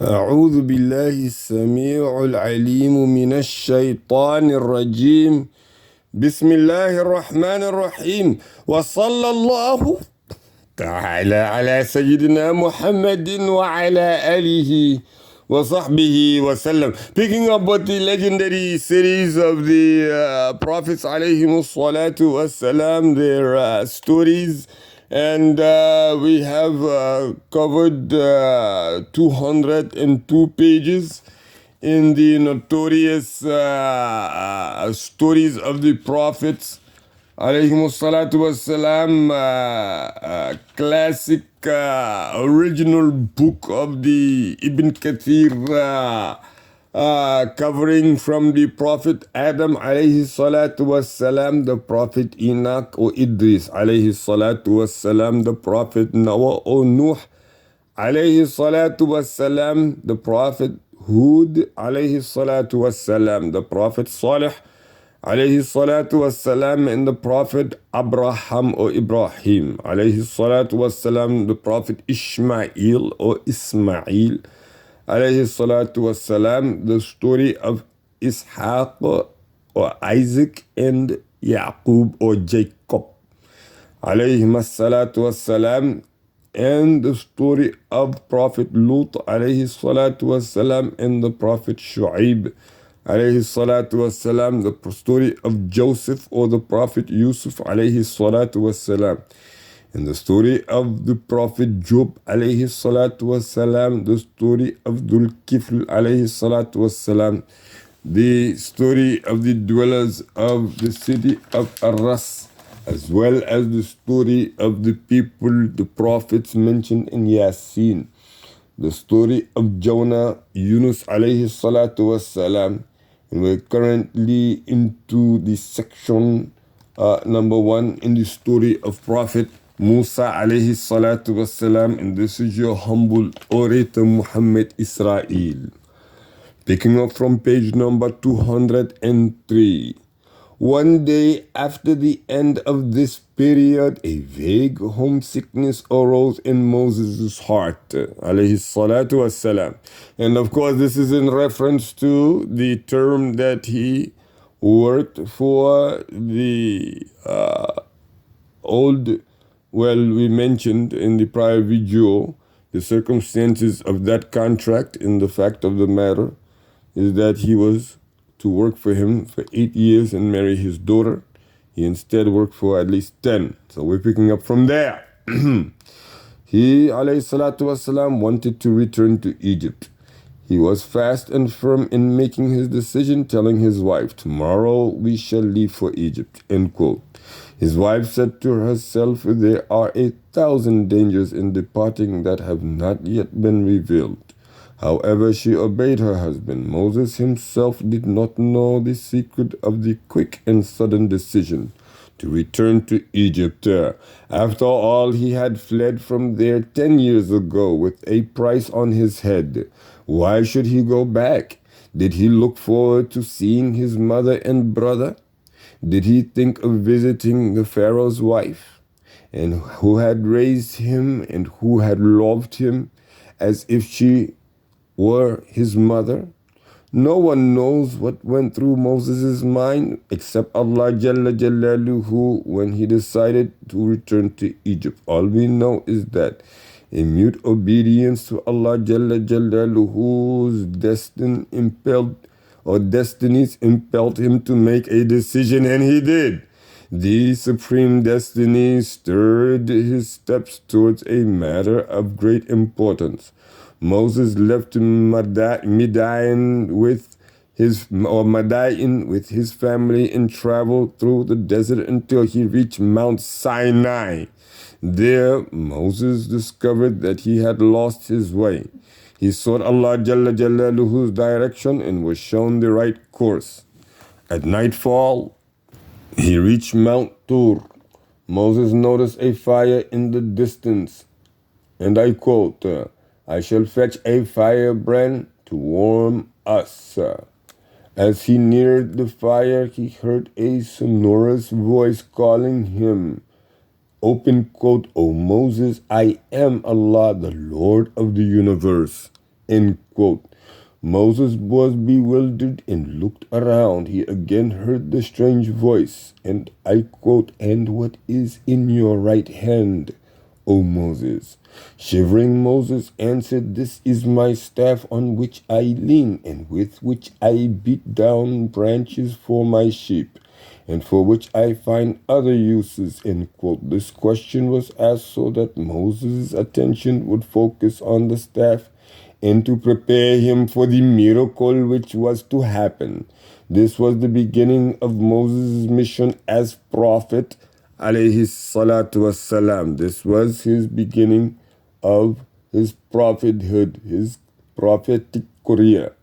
أعوذ بالله السميع العليم من الشيطان الرجيم. بسم الله الرحمن الرحيم، وصلى الله تعالى على سيدنا محمد وعلى آله وصحبه وسلم. Picking up with the legendary series of the prophets alayhimus salatu wassalam, their stories, and we have covered 202 pages in the notorious stories of the prophets alayhimus salatu wassalam, classic original book of the Ibn Kathir, covering from the Prophet Adam alayhi salatu wassalam, the Prophet Enoch or Idris alayhi salatu wassalam, the Prophet Noah or Nuh alayhi salatu wassalam, the Prophet Hud alayhi salatu wassalam, the Prophet Salih alayhi salatu wassalam, and the Prophet Abraham or Ibrahim alayhi salatu wassalam, the Prophet Ishmael or Ismail alayhi salatu wassalam, the story of Ishaq or Isaac and Yaqub or Jacob alayhi salatu wassalam, and the story of Prophet Lut alayhi salatu wassalam and the Prophet Shu'aib alayhi salatu wassalam, the story of Joseph or the Prophet Yusuf alayhi salatu wassalam, and the story of the Prophet Job alayhi salatu wassalam, the story of Dhul Kifl alayhi salatu wassalam, the story of the dwellers of the city of Arras, as well as the story of the people, the prophets mentioned in Yasin, the story of Jonah, Yunus alayhi salatu wassalam, and we're currently into the section number 1 in the story of Prophet Musa alayhi salatu wassalam, and this is your humble orator Muhammad Israel. Picking up from page number 203. One day after the end of this period, a vague homesickness arose in Moses' heart, alayhi salatu wassalam. And of course, this is in reference to the term that he worked for the we mentioned in the prior video the circumstances of that contract, and the fact of the matter is that he was to work for him for 8 years and marry his daughter. He instead worked for at least 10. So we're picking up from there. He, alayhi salatu wasalam, wanted to return to Egypt. He was fast and firm in making his decision, telling his wife, "Tomorrow we shall leave for Egypt," end quote. His wife said to herself, "There are 1,000 dangers in departing that have not yet been revealed." However, she obeyed her husband. Moses himself did not know the secret of the quick and sudden decision to return to Egypt. After all, he had fled from there 10 years ago with a price on his head. Why should he go back? Did he look forward to seeing his mother and brother? Did he think of visiting the Pharaoh's wife, and who had raised him and who had loved him as if she were his mother? No one knows what went through Moses' mind except Allah Jalla Jalaluhu when he decided to return to Egypt. All we know is that in mute obedience to Allah Jalla Jalaluhu's destinies impelled him to make a decision, and he did. The supreme destiny stirred his steps towards a matter of great importance. Moses left Midian with his family and traveled through the desert until he reached Mount Sinai. There, Moses discovered that he had lost his way. He sought Allah Jalla Jalaluhu's direction and was shown the right course. At nightfall, he reached Mount Tur. Moses noticed a fire in the distance, and I quote, "I shall fetch a firebrand to warm us." As he neared the fire, he heard a sonorous voice calling him. Open quote, "O Moses, I am Allah, the Lord of the universe." End quote. Moses was bewildered and looked around. He again heard the strange voice, and I quote, "And what is in your right hand, O Moses?" Shivering, Moses answered, "This is my staff on which I lean, and with which I beat down branches for my sheep, and for which I find other uses." End quote. This question was asked so that Moses' attention would focus on the staff and to prepare him for the miracle which was to happen. This was the beginning of Moses' mission as prophet, alayhi salatu wassalam. This was his beginning of his prophethood, his prophetic career.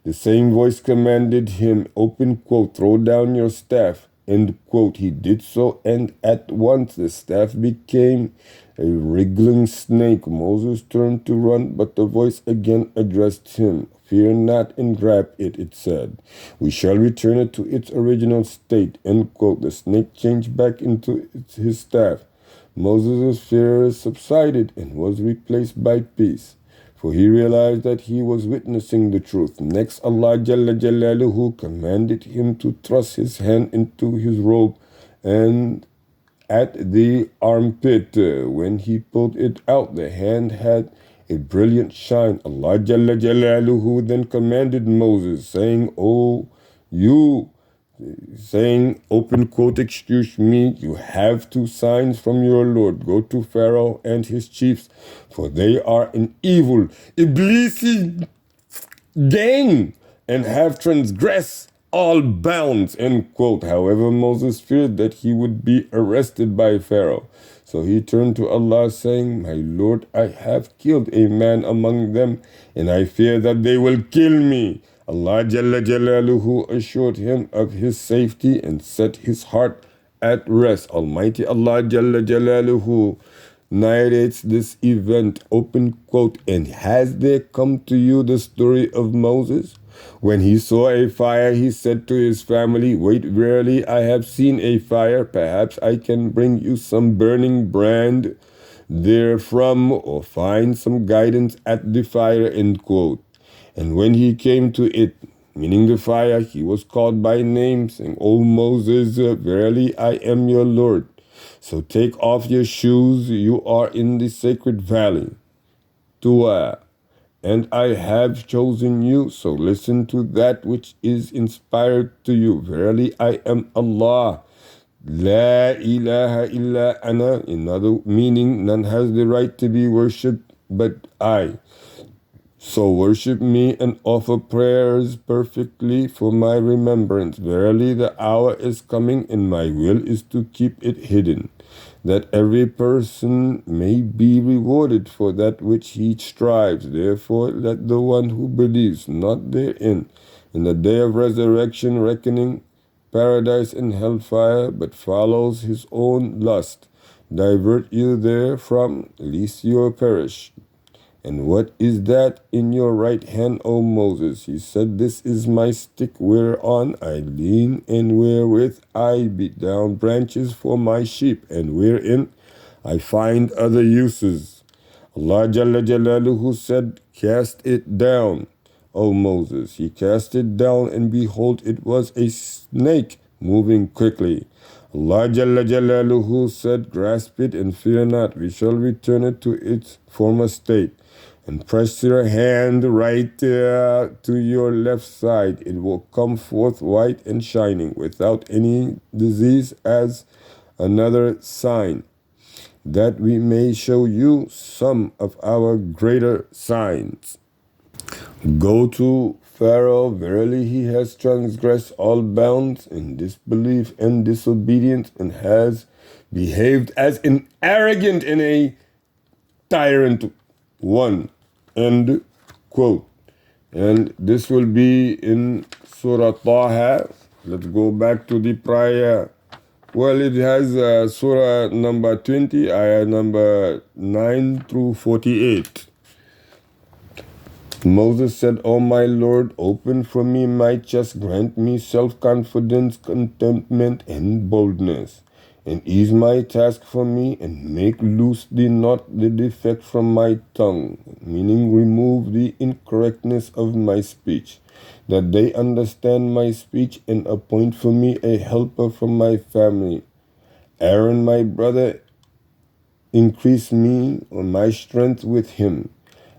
The same voice commanded him, open quote, "Throw down your staff," end quote. He did so, and at once the staff became a wriggling snake. Moses turned to run, but the voice again addressed him. "Fear not and grab it," it said. "We shall return it to its original state," end quote. The snake changed back into his staff. Moses' fear subsided and was replaced by peace, for he realized that he was witnessing the truth. Next, Allah Jalla Jalaluhu commanded him to thrust his hand into his robe and at the armpit. When he pulled it out, the hand had a brilliant shine. Allah Jalla Jalaluhu then commanded Moses, saying, open quote, "Excuse me, you have two signs from your Lord. Go to Pharaoh and his chiefs, for they are an evil, Iblisi gang, and have transgressed all bounds," end quote. However, Moses feared that he would be arrested by Pharaoh. So he turned to Allah, saying, "My Lord, I have killed a man among them, and I fear that they will kill me." Allah Jalla Jalaluhu assured him of his safety and set his heart at rest. Almighty Allah Jalla Jalaluhu narrates this event, open quote, "And has there come to you the story of Moses? When he saw a fire, he said to his family, 'Wait, verily I have seen a fire. Perhaps I can bring you some burning brand therefrom, or find some guidance at the fire,' end quote. And when he came to it, meaning the fire, he was called by name, saying, 'O Moses, verily I am your Lord. So take off your shoes, you are in the sacred valley, Tuwa, and I have chosen you, so listen to that which is inspired to you. Verily I am Allah. La ilaha illa ana,' another meaning, none has the right to be worshipped but I. So worship me and offer prayers perfectly for my remembrance. Verily the hour is coming, and my will is to keep it hidden, that every person may be rewarded for that which he strives. Therefore let the one who believes not therein, in the day of resurrection reckoning, paradise and hellfire, but follows his own lust, divert you therefrom, lest you perish. And what is that in your right hand, O Moses?" He said, "This is my stick whereon I lean, and wherewith I beat down branches for my sheep, and wherein I find other uses." Allah Jalla Jalaluhu said, "Cast it down, O Moses." He cast it down, and behold, it was a snake moving quickly. Allah Jalla Jalaluhu said, "Grasp it and fear not. We shall return it to its former state. And press your hand right to your left side. It will come forth white and shining, without any disease, as another sign, that we may show you some of our greater signs. Go to Pharaoh, verily he has transgressed all bounds in disbelief and disobedience, and has behaved as an arrogant and a tyrant one." End quote. And this will be in Surah Taha. Let's go back to the prior. Well, it has Surah number 20, ayah number 9 through 48. Moses said, "O my Lord, open for me my chest, grant me self-confidence, contentment, and boldness, and ease my task for me, and make loose the defect from my tongue, meaning remove the incorrectness of my speech, that they understand my speech, and appoint for me a helper from my family. Aron, my brother, increase me or my strength with him,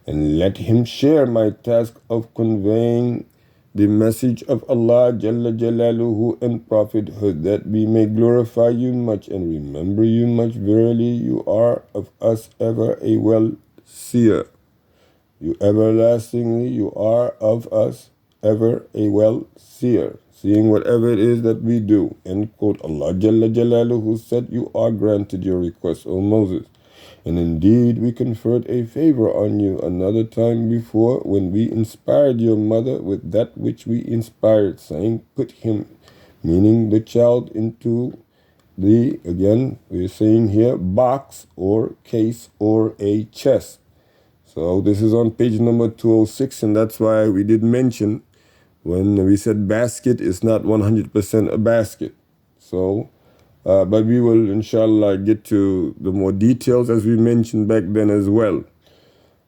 and let him share my task of conveying the message of Allah Jalla Jalaluhu and prophethood, that we may glorify you much and remember you much. Verily, you are of us ever a well-seer. You everlastingly, you are of us ever a well-seer, seeing whatever it is that we do. End quote. Allah Jalla Jalaluhu said, you are granted your request, O Moses. And indeed, we conferred a favor on you another time before, when we inspired your mother with that which we inspired, saying, put him, meaning the child, into the, again, we're saying here, box or case or a chest. So this is on page number 206, and that's why we did mention when we said basket, it's not 100% a basket. So, but we will, inshallah, get to the more details as we mentioned back then as well.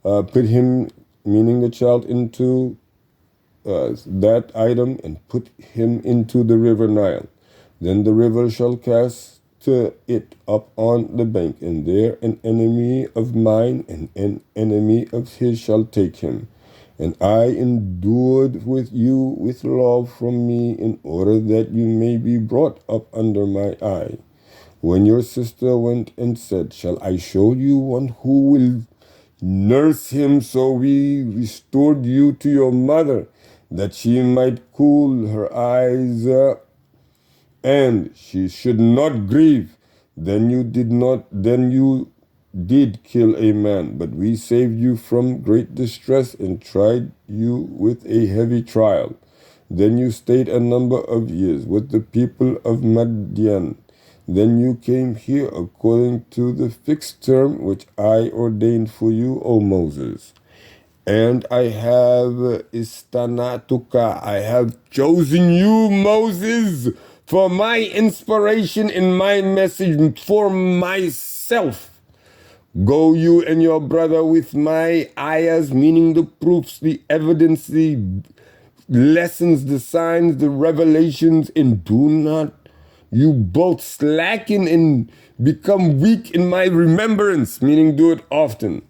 Put him, meaning the child, into that item, and put him into the river Nile. Then the river shall cast it up on the bank, and there an enemy of mine and an enemy of his shall take him. And I endured with you with love from me, in order that you may be brought up under my eye. When your sister went and said, shall I show you one who will nurse him? So we restored you to your mother, that she might cool her eyes, and she should not grieve. Then you did kill a man, but we saved you from great distress and tried you with a heavy trial. Then you stayed a number of years with the people of Madian. Then you came here according to the fixed term which I ordained for you, O Moses. And I have istanatuka, I have chosen you, Moses, for my inspiration and my message for myself. Go you and your brother with my ayahs, meaning the proofs, the evidence, the lessons, the signs, the revelations, and do not you both slacken and become weak in my remembrance, meaning do it often.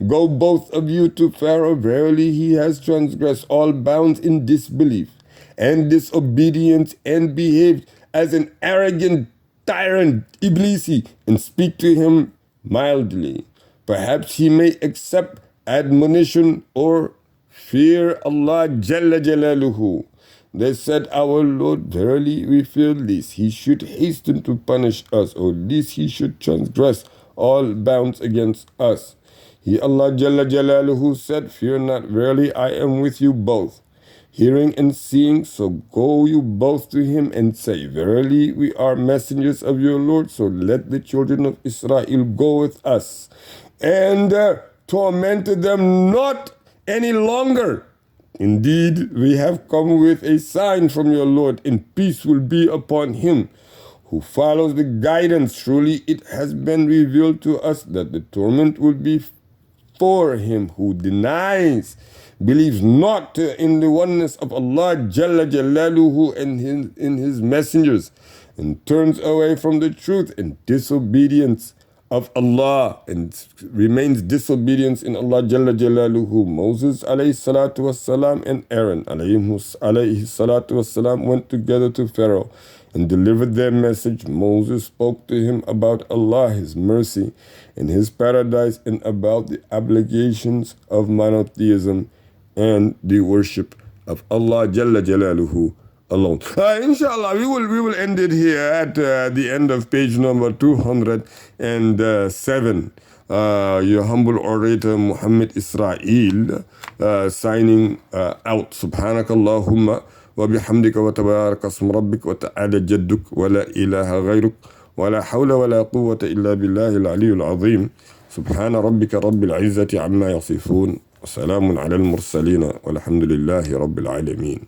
Go both of you to Pharaoh. Verily he has transgressed all bounds in disbelief and disobedience, and behaved as an arrogant tyrant, Iblisi, and speak to him mildly. Perhaps he may accept admonition or fear Allah Jalla Jalaluhu. They said, our Lord, verily we fear lest he should hasten to punish us, or lest he should transgress all bounds against us. He, Allah Jalla Jalaluhu, said, fear not, verily I am with you both, hearing and seeing. So go you both to him and say, verily we are messengers of your Lord. So let the children of Israel go with us, and torment them not any longer. Indeed, we have come with a sign from your Lord, and peace will be upon him who follows the guidance. Truly it has been revealed to us that the torment will be for him who denies, believes not in the oneness of Allah Jalla Jalaluhu and in his messengers, and turns away from the truth and disobedience of Allah, and remains disobedience in Allah Jalla Jalaluhu. Moses alayhi salatu wassalam and Aron alayhi salatu wassalam went together to Pharaoh and delivered their message. Moses spoke to him about Allah, his mercy, and his paradise, and about the obligations of monotheism and the worship of Allah Jalla Jalaluhu alone. Inshallah, we will end it here at the end of page number 207. Your humble orator Muhammad Israel signing out. Subhanakallahumma wa bihamdika wa tabaraka asmu rabbik wa ta'ala jadduk wa la ilaha ghayruk wa la hawla wa la quwwata illa billahi al-aliyyil azim. Subhana rabbika rabbil izzati amma yasifun wa salamun ala al-mursalin walhamdulillahi rabbil alamin.